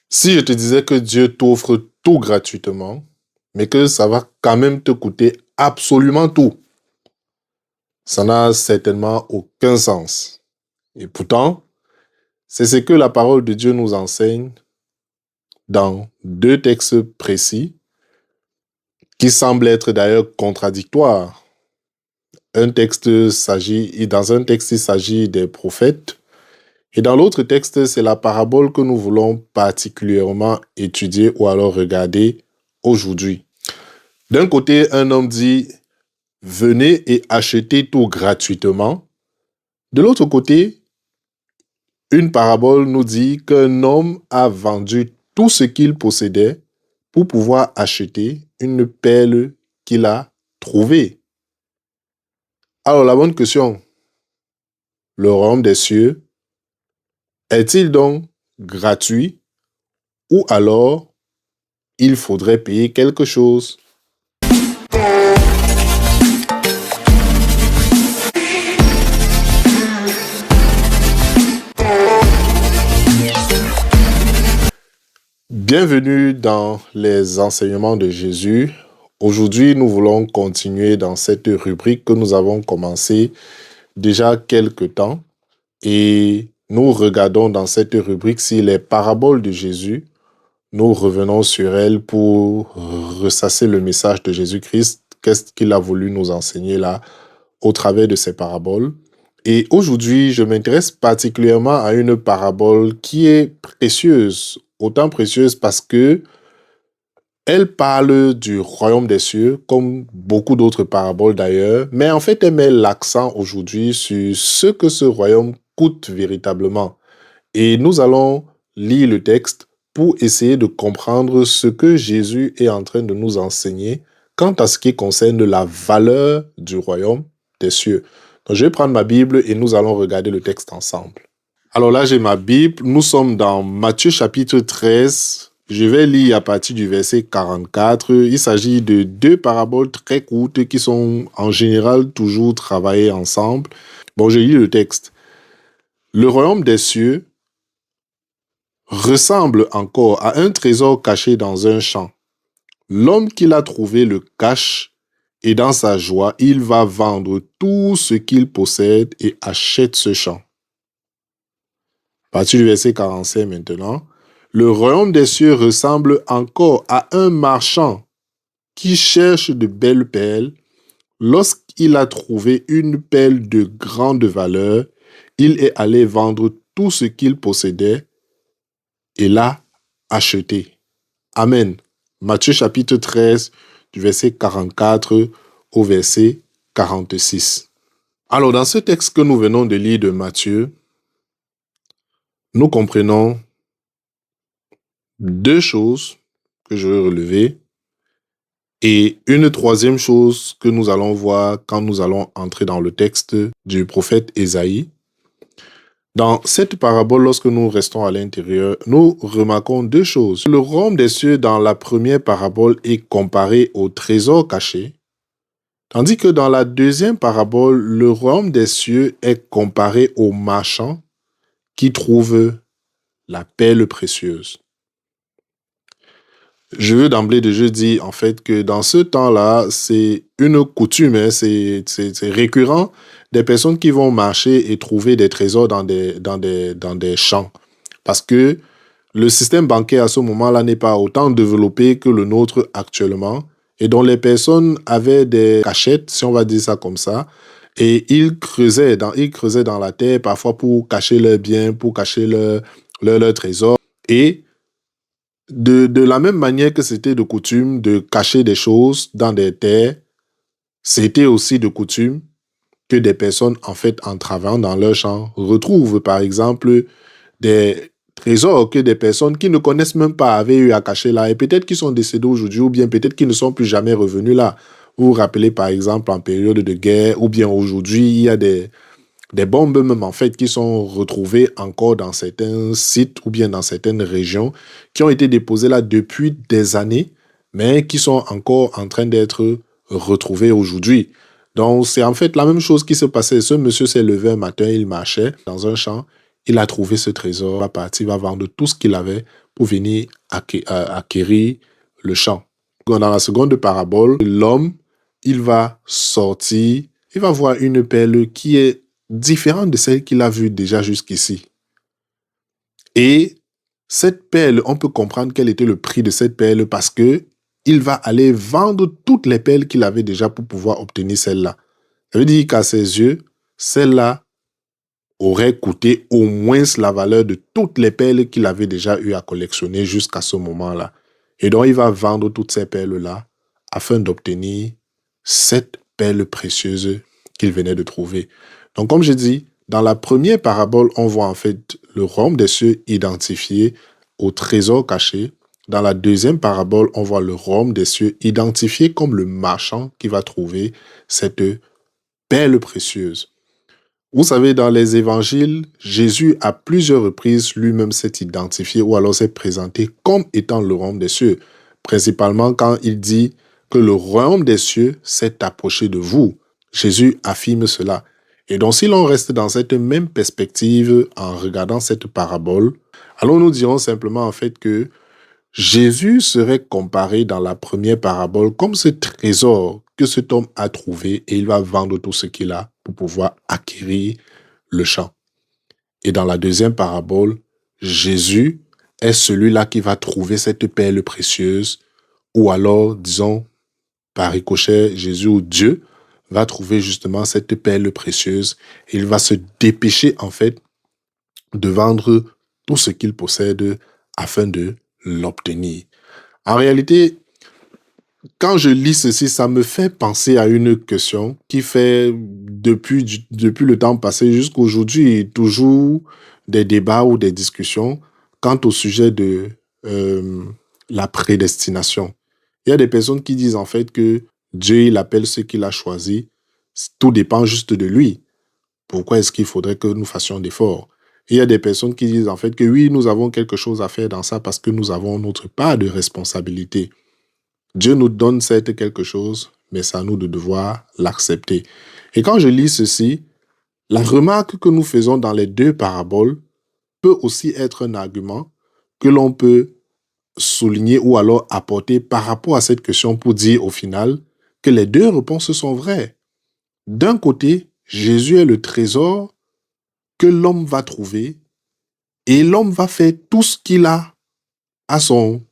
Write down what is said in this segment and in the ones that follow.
Si je te disais que Dieu t'offre tout gratuitement, mais que ça va quand même te coûter absolument tout, ça n'a certainement aucun sens. Et pourtant, c'est ce que la parole de Dieu nous enseigne dans deux textes précis qui semblent être d'ailleurs contradictoires. Dans un texte, il s'agit des prophètes, et dans l'autre texte, c'est la parabole que nous voulons particulièrement étudier ou alors regarder aujourd'hui. D'un côté, un homme dit « Venez et achetez tout gratuitement ». De l'autre côté, une parabole nous dit qu'un homme a vendu tout ce qu'il possédait pour pouvoir acheter une perle qu'il a trouvée. Alors la bonne question, le royaume des cieux est-il donc gratuit ou alors il faudrait payer quelque chose? Bienvenue dans les enseignements de Jésus. Aujourd'hui, nous voulons continuer dans cette rubrique que nous avons commencé déjà quelque temps et nous regardons dans cette rubrique si les paraboles de Jésus. Nous revenons sur elles pour ressasser le message de Jésus-Christ. Qu'est-ce qu'il a voulu nous enseigner là au travers de ces paraboles? Et aujourd'hui, je m'intéresse particulièrement à une parabole qui est précieuse, autant précieuse parce que elle parle du royaume des cieux, comme beaucoup d'autres paraboles d'ailleurs, mais en fait, elle met l'accent aujourd'hui sur ce que ce royaume coûte véritablement. Et nous allons lire le texte pour essayer de comprendre ce que Jésus est en train de nous enseigner quant à ce qui concerne la valeur du royaume des cieux. Donc, je vais prendre ma Bible et nous allons regarder le texte ensemble. Alors là, j'ai ma Bible. Nous sommes dans Matthieu chapitre 13. Je vais lire à partir du verset 44. Il s'agit de deux paraboles très courtes qui sont en général toujours travaillées ensemble. Bon, je lis le texte. Le royaume des cieux ressemble encore à un trésor caché dans un champ. L'homme qui l'a trouvé le cache et dans sa joie, il va vendre tout ce qu'il possède et achète ce champ. À partir du verset 45 maintenant, le royaume des cieux ressemble encore à un marchand qui cherche de belles perles. Lorsqu'il a trouvé une perle de grande valeur, il est allé vendre tout ce qu'il possédait et l'a acheté. Amen. Matthieu chapitre 13, du verset 44 au verset 46. Alors, dans ce texte que nous venons de lire de Matthieu, nous comprenons deux choses que je veux relever et une troisième chose que nous allons voir quand nous allons entrer dans le texte du prophète Ésaïe. Dans cette parabole, lorsque nous restons à l'intérieur, nous remarquons deux choses. Le royaume des cieux dans la première parabole est comparé au trésor caché, tandis que dans la deuxième parabole, le royaume des cieux est comparé au marchand qui trouve la perle précieuse. Je veux d'emblée de jeu dire en fait que dans ce temps-là, c'est une coutume, c'est récurrent des personnes qui vont marcher et trouver des trésors dans des champs. Parce que le système bancaire à ce moment-là n'est pas autant développé que le nôtre actuellement. Et dont les personnes avaient des cachettes, si on va dire ça comme ça, et ils creusaient dans la terre parfois pour cacher leurs biens, pour cacher leurs trésors. Et de la même manière que c'était de coutume de cacher des choses dans des terres, c'était aussi de coutume que des personnes, en fait, en travaillant dans leur champ, retrouvent, par exemple, des trésors que des personnes qui ne connaissent même pas avaient eu à cacher là, et peut-être qu'ils sont décédés aujourd'hui, ou bien peut-être qu'ils ne sont plus jamais revenus là. Vous vous rappelez, par exemple, en période de guerre, ou bien aujourd'hui, il y a des bombes même en fait qui sont retrouvées encore dans certains sites ou bien dans certaines régions qui ont été déposées là depuis des années, mais qui sont encore en train d'être retrouvées aujourd'hui. Donc c'est en fait la même chose qui se passait. Ce monsieur s'est levé un matin, il marchait dans un champ, il a trouvé ce trésor, il va partir, il va vendre tout ce qu'il avait pour venir acquérir le champ. Dans la seconde parabole, l'homme, il va sortir, il va voir une perle qui est différente de celle qu'il a vue déjà jusqu'ici. Et cette perle, on peut comprendre quel était le prix de cette perle parce que il va aller vendre toutes les perles qu'il avait déjà pour pouvoir obtenir celle-là. Ça veut dire qu'à ses yeux, celle-là aurait coûté au moins la valeur de toutes les perles qu'il avait déjà eu à collectionner jusqu'à ce moment-là. Et donc, il va vendre toutes ces perles-là afin d'obtenir cette perle précieuse qu'il venait de trouver. Donc, comme je dis, dans la première parabole, on voit en fait le royaume des cieux identifié au trésor caché. Dans la deuxième parabole, on voit le royaume des cieux identifié comme le marchand qui va trouver cette perle précieuse. Vous savez, dans les évangiles, Jésus, à plusieurs reprises, lui-même s'est identifié ou alors s'est présenté comme étant le royaume des cieux. Principalement quand il dit que le royaume des cieux s'est approché de vous. Jésus affirme cela. Et donc, si l'on reste dans cette même perspective en regardant cette parabole, alors nous dirons simplement en fait que Jésus serait comparé dans la première parabole comme ce trésor que cet homme a trouvé et il va vendre tout ce qu'il a pour pouvoir acquérir le champ. Et dans la deuxième parabole, Jésus est celui-là qui va trouver cette perle précieuse ou alors, disons, par ricochet, Jésus ou Dieu va trouver justement cette perle précieuse et il va se dépêcher en fait de vendre tout ce qu'il possède afin de l'obtenir. En réalité, quand je lis ceci, ça me fait penser à une question qui fait depuis le temps passé jusqu'à aujourd'hui toujours des débats ou des discussions quant au sujet de la prédestination. Il y a des personnes qui disent en fait que Dieu, il appelle ceux qu'il a choisis. Tout dépend juste de lui. Pourquoi est-ce qu'il faudrait que nous fassions d'efforts? Il y a des personnes qui disent en fait que oui, nous avons quelque chose à faire dans ça parce que nous avons notre part de responsabilité. Dieu nous donne certes quelque chose, mais c'est à nous de devoir l'accepter. Et quand je lis ceci, la remarque que nous faisons dans les deux paraboles peut aussi être un argument que l'on peut souligner ou alors apporter par rapport à cette question pour dire au final que les deux réponses sont vraies. D'un côté, Jésus est le trésor que l'homme va trouver et l'homme va faire tout ce qu'il a à son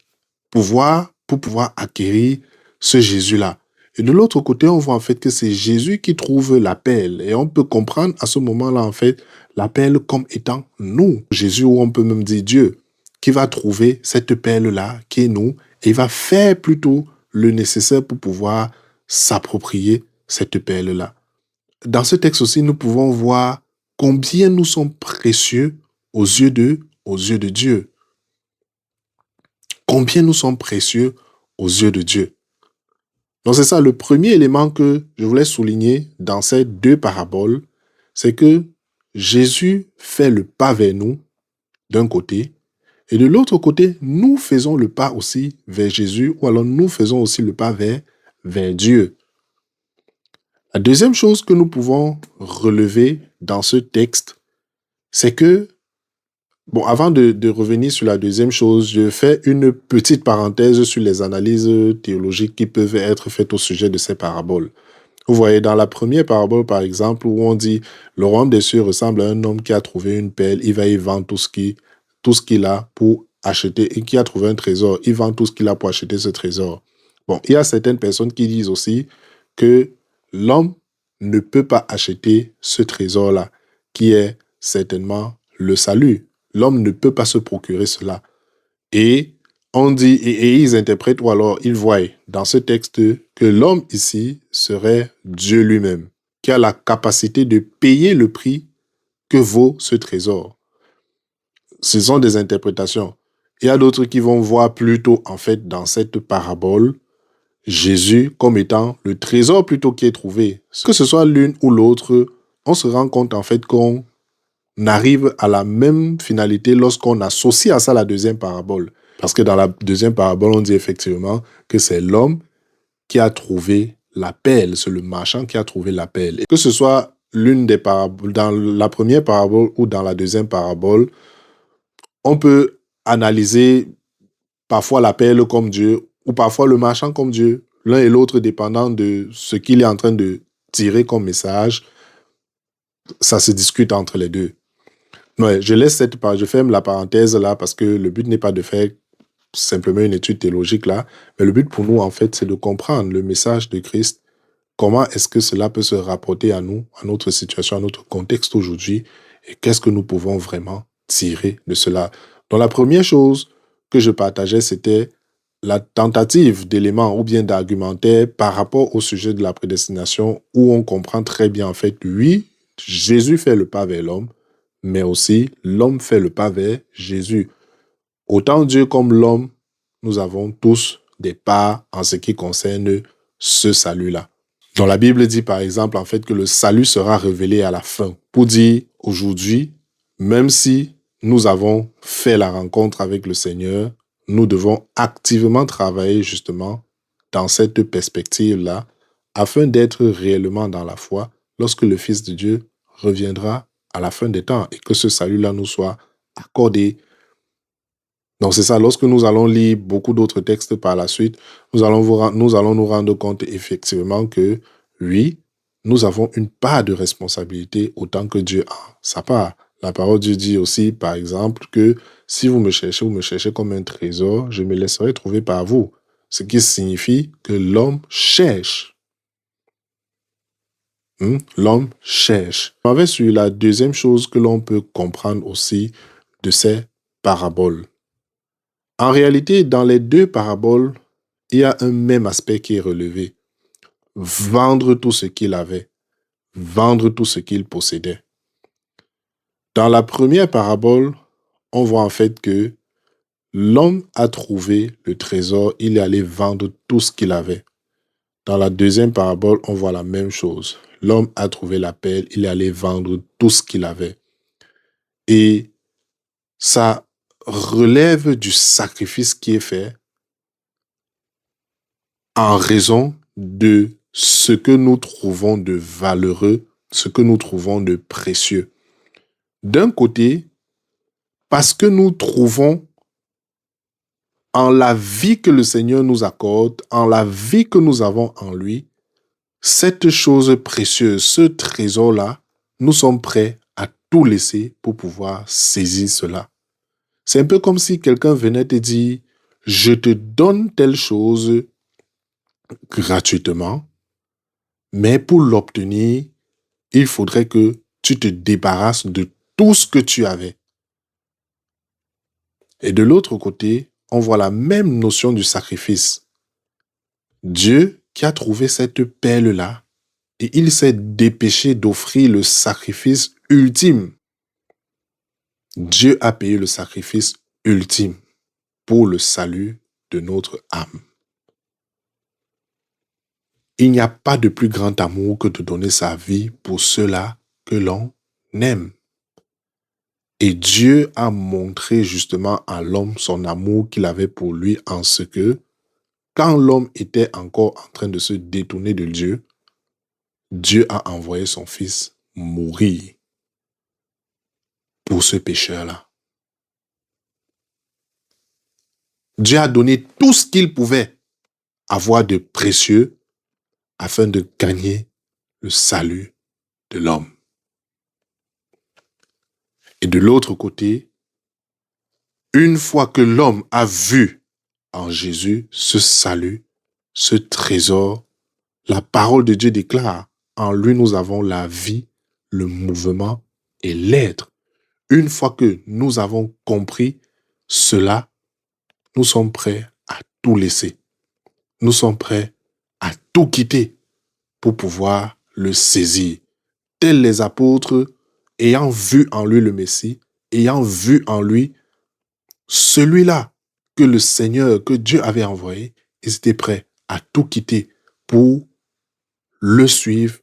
pouvoir pour pouvoir acquérir ce Jésus-là. Et de l'autre côté, on voit en fait que c'est Jésus qui trouve la perle. Et on peut comprendre à ce moment-là, en fait, la perle comme étant nous. Jésus, ou on peut même dire Dieu, qui va trouver cette perle-là, qui est nous, et il va faire plutôt le nécessaire pour pouvoir s'approprier cette perle-là. Dans ce texte aussi, nous pouvons voir combien nous sommes précieux aux yeux de Dieu. Combien nous sommes précieux aux yeux de Dieu. Donc c'est ça, le premier élément que je voulais souligner dans ces deux paraboles, c'est que Jésus fait le pas vers nous, d'un côté, et de l'autre côté, nous faisons le pas aussi vers Jésus, ou alors nous faisons aussi le pas vers Dieu. La deuxième chose que nous pouvons relever dans ce texte, c'est que, bon, avant de revenir sur la deuxième chose, je fais une petite parenthèse sur les analyses théologiques qui peuvent être faites au sujet de ces paraboles. Vous voyez, dans la première parabole, par exemple, où on dit « Le royaume des cieux ressemble à un homme qui a trouvé une perle, il va y vendre tout ce qu'il a pour acheter, et qui a trouvé un trésor, il vend tout ce qu'il a pour acheter ce trésor. » Bon, il y a certaines personnes qui disent aussi que l'homme ne peut pas acheter ce trésor-là, qui est certainement le salut. L'homme ne peut pas se procurer cela. Et on dit, et ils interprètent, ou alors ils voient dans ce texte que l'homme ici serait Dieu lui-même, qui a la capacité de payer le prix que vaut ce trésor. Ce sont des interprétations. Il y a d'autres qui vont voir plutôt, en fait, dans cette parabole, Jésus comme étant le trésor plutôt qui est trouvé. Que ce soit l'une ou l'autre, on se rend compte, en fait, qu'on arrive à la même finalité lorsqu'on associe à ça la deuxième parabole. Parce que dans la deuxième parabole, on dit effectivement que c'est l'homme qui a trouvé la perle, c'est le marchand qui a trouvé la perle. Et que ce soit l'une des paraboles, dans la première parabole ou dans la deuxième parabole, on peut analyser parfois la perle comme Dieu ou parfois le marchand comme Dieu, l'un et l'autre dépendant de ce qu'il est en train de tirer comme message. Ça se discute entre les deux. Ouais, je ferme la parenthèse là parce que le but n'est pas de faire simplement une étude théologique là, mais le but pour nous en fait c'est de comprendre le message de Christ. Comment est-ce que cela peut se rapporter à nous, à notre situation, à notre contexte aujourd'hui, et qu'est-ce que nous pouvons vraiment tirer de cela? Donc la première chose que je partageais, c'était la tentative d'éléments ou bien d'argumentaire par rapport au sujet de la prédestination, où on comprend très bien en fait, oui, Jésus fait le pas vers l'homme, mais aussi l'homme fait le pas vers Jésus. Autant Dieu comme l'homme, nous avons tous des parts en ce qui concerne ce salut-là. Donc la Bible dit par exemple en fait que le salut sera révélé à la fin. Pour dire aujourd'hui, même si nous avons fait la rencontre avec le Seigneur, nous devons activement travailler justement dans cette perspective-là afin d'être réellement dans la foi lorsque le Fils de Dieu reviendra à la fin des temps et que ce salut-là nous soit accordé. Donc c'est ça, lorsque nous allons lire beaucoup d'autres textes par la suite, nous allons nous rendre compte effectivement que oui, nous avons une part de responsabilité autant que Dieu a sa part. La parole de Dieu dit aussi, par exemple, que si vous me cherchez comme un trésor, je me laisserai trouver par vous. Ce qui signifie que l'homme cherche. L'homme cherche. On va sur la deuxième chose que l'on peut comprendre aussi de ces paraboles. En réalité, dans les deux paraboles, il y a un même aspect qui est relevé. Vendre tout ce qu'il avait. Vendre tout ce qu'il possédait. Dans la première parabole, on voit en fait que l'homme a trouvé le trésor, il est allé vendre tout ce qu'il avait. Dans la deuxième parabole, on voit la même chose. L'homme a trouvé la perle, il est allé vendre tout ce qu'il avait. Et ça relève du sacrifice qui est fait en raison de ce que nous trouvons de valeureux, ce que nous trouvons de précieux. D'un côté, parce que nous trouvons en la vie que le Seigneur nous accorde, en la vie que nous avons en lui, cette chose précieuse, ce trésor-là, nous sommes prêts à tout laisser pour pouvoir saisir cela. C'est un peu comme si quelqu'un venait te dire, je te donne telle chose gratuitement, mais pour l'obtenir, il faudrait que tu te débarrasses de tout ce que tu avais. Et de l'autre côté, on voit la même notion du sacrifice. Dieu qui a trouvé cette perle-là, et il s'est dépêché d'offrir le sacrifice ultime. Dieu a payé le sacrifice ultime pour le salut de notre âme. Il n'y a pas de plus grand amour que de donner sa vie pour ceux-là que l'on aime. Et Dieu a montré justement à l'homme son amour qu'il avait pour lui en ce que, quand l'homme était encore en train de se détourner de Dieu, Dieu a envoyé son fils mourir pour ce pécheur-là. Dieu a donné tout ce qu'il pouvait avoir de précieux afin de gagner le salut de l'homme. Et de l'autre côté, une fois que l'homme a vu en Jésus ce salut, ce trésor, la parole de Dieu déclare, en lui nous avons la vie, le mouvement et l'être. Une fois que nous avons compris cela, nous sommes prêts à tout laisser. Nous sommes prêts à tout quitter pour pouvoir le saisir. Tels les apôtres, ayant vu en lui le Messie, ayant vu en lui celui-là que le Seigneur, que Dieu avait envoyé, ils étaient prêts à tout quitter pour le suivre,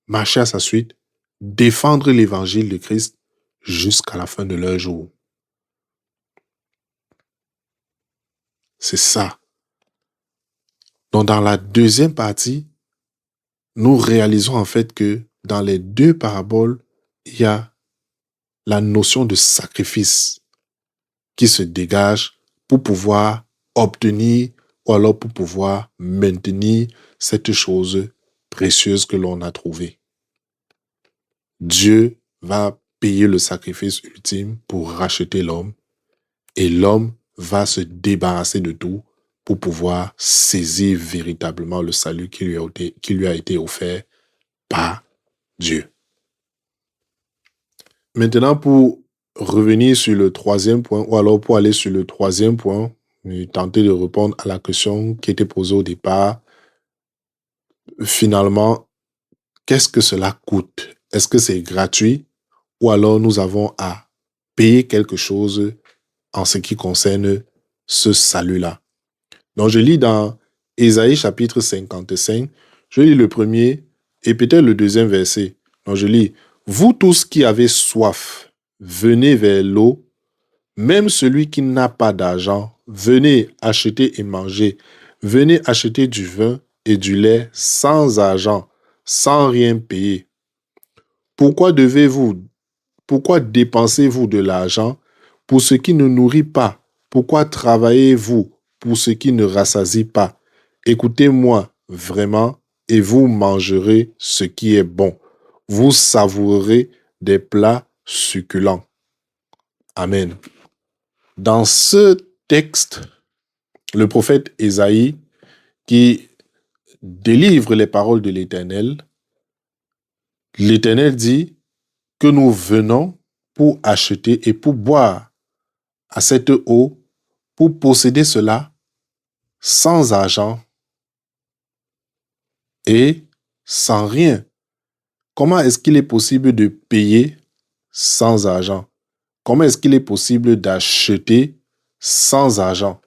marcher à sa suite, défendre l'évangile de Christ jusqu'à la fin de leur jour. C'est ça. Donc dans la deuxième partie, nous réalisons en fait que dans les deux paraboles, il y a la notion de sacrifice qui se dégage pour pouvoir obtenir ou alors pour pouvoir maintenir cette chose précieuse que l'on a trouvée. Dieu va payer le sacrifice ultime pour racheter l'homme et l'homme va se débarrasser de tout pour pouvoir saisir véritablement le salut qui lui a été offert par Dieu. Maintenant, pour revenir sur le troisième point, ou alors pour aller sur le troisième point, et tenter de répondre à la question qui était posée au départ, finalement, qu'est-ce que cela coûte? Est-ce que c'est gratuit ou alors nous avons à payer quelque chose en ce qui concerne ce salut-là? Donc, je lis dans Ésaïe chapitre 55, je lis le premier et peut-être le deuxième verset. Donc, je lis, « Vous tous qui avez soif, venez vers l'eau, même celui qui n'a pas d'argent, venez acheter et manger. Venez acheter du vin et du lait sans argent, sans rien payer. Pourquoi dépensez-vous de l'argent pour ce qui ne nourrit pas? Pourquoi travaillez-vous pour ce qui ne rassasie pas? Écoutez-moi vraiment et vous mangerez ce qui est bon. Vous savourerez des plats succulents. » Amen. Dans ce texte, le prophète Ésaïe, qui délivre les paroles de l'Éternel, l'Éternel dit que nous venons pour acheter et pour boire à cette eau, pour posséder cela sans argent et sans rien. Comment est-ce qu'il est possible de payer sans argent? Comment est-ce qu'il est possible d'acheter sans argent?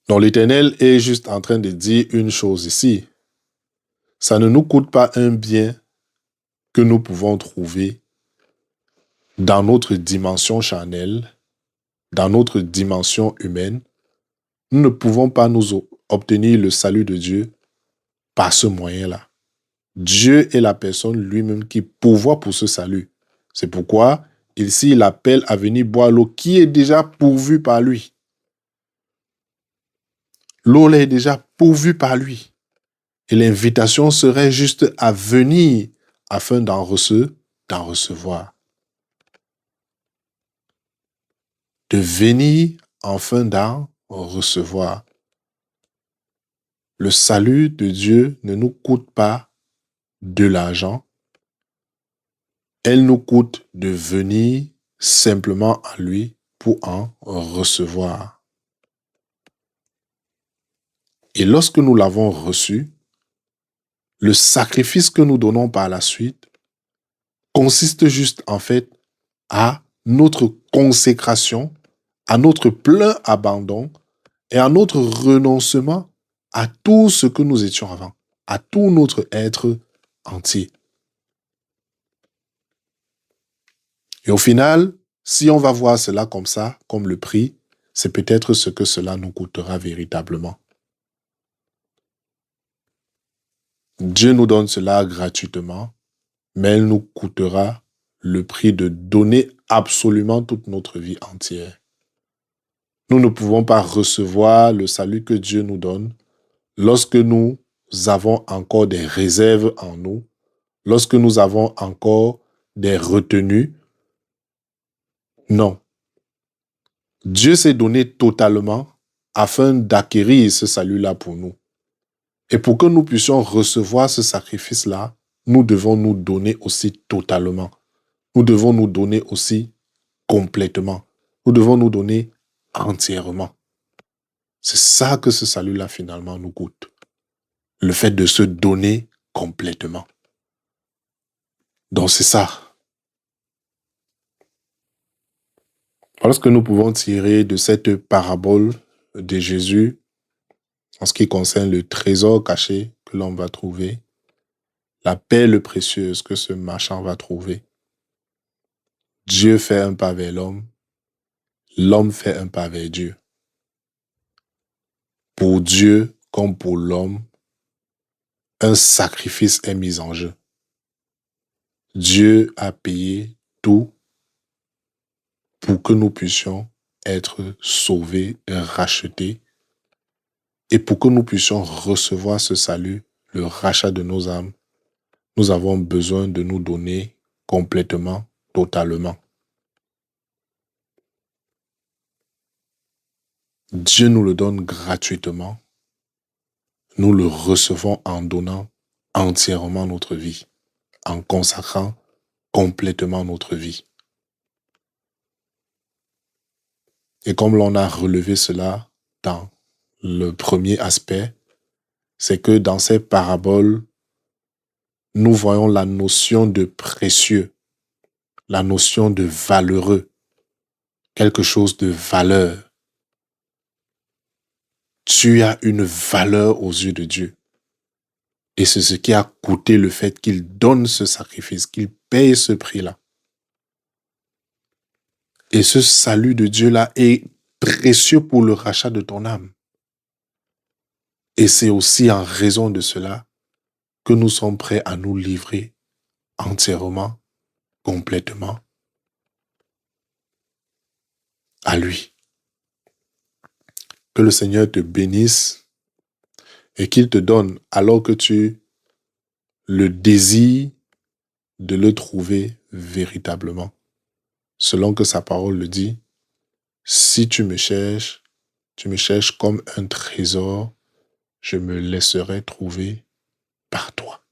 Donc l'Éternel est juste en train de dire une chose ici. Ça ne nous coûte pas un bien que nous pouvons trouver dans notre dimension charnelle, dans notre dimension humaine. Nous ne pouvons pas nous obtenir le salut de Dieu par ce moyen-là. Dieu est la personne lui-même qui pourvoit pour ce salut. C'est pourquoi ici il appelle à venir boire l'eau qui est déjà pourvue par lui. L'eau est déjà pourvue par lui. Et l'invitation serait juste à venir afin d'en recevoir. De venir afin d'en recevoir. Le salut de Dieu ne nous coûte pas de l'argent. Elle nous coûte de venir simplement à lui pour en recevoir. Et lorsque nous l'avons reçu, le sacrifice que nous donnons par la suite consiste juste en fait à notre consécration, à notre plein abandon et à notre renoncement à tout ce que nous étions avant, à tout notre être entier. Et au final, si on va voir cela comme ça, comme le prix, c'est peut-être ce que cela nous coûtera véritablement. Dieu nous donne cela gratuitement, mais elle nous coûtera le prix de donner absolument toute notre vie entière. Nous ne pouvons pas recevoir le salut que Dieu nous donne lorsque nous avons encore des réserves en nous, lorsque nous avons encore des retenues. Non. Dieu s'est donné totalement afin d'acquérir ce salut-là pour nous. Et pour que nous puissions recevoir ce sacrifice-là, nous devons nous donner aussi totalement. Nous devons nous donner aussi complètement. Nous devons nous donner entièrement. C'est ça que ce salut-là finalement nous coûte. Le fait de se donner complètement. Donc c'est ça. Voilà ce que nous pouvons tirer de cette parabole de Jésus en ce qui concerne le trésor caché que l'on va trouver, la perle précieuse que ce marchand va trouver. Dieu fait un pas vers l'homme, l'homme fait un pas vers Dieu. Pour Dieu comme pour l'homme, un sacrifice est mis en jeu. Dieu a payé tout pour que nous puissions être sauvés, rachetés, et pour que nous puissions recevoir ce salut, le rachat de nos âmes. Nous avons besoin de nous donner complètement, totalement. Dieu nous le donne gratuitement. Nous le recevons en donnant entièrement notre vie, en consacrant complètement notre vie. Et comme l'on a relevé cela dans le premier aspect, c'est que dans ces paraboles, nous voyons la notion de précieux, la notion de valeureux, quelque chose de valeur. Tu as une valeur aux yeux de Dieu. Et c'est ce qui a coûté le fait qu'il donne ce sacrifice, qu'il paye ce prix-là. Et ce salut de Dieu-là est précieux pour le rachat de ton âme. Et c'est aussi en raison de cela que nous sommes prêts à nous livrer entièrement, complètement à lui. Que le Seigneur te bénisse et qu'il te donne, alors que tu le désires, de le trouver véritablement. Selon que sa parole le dit, si tu me cherches comme un trésor, je me laisserai trouver par toi.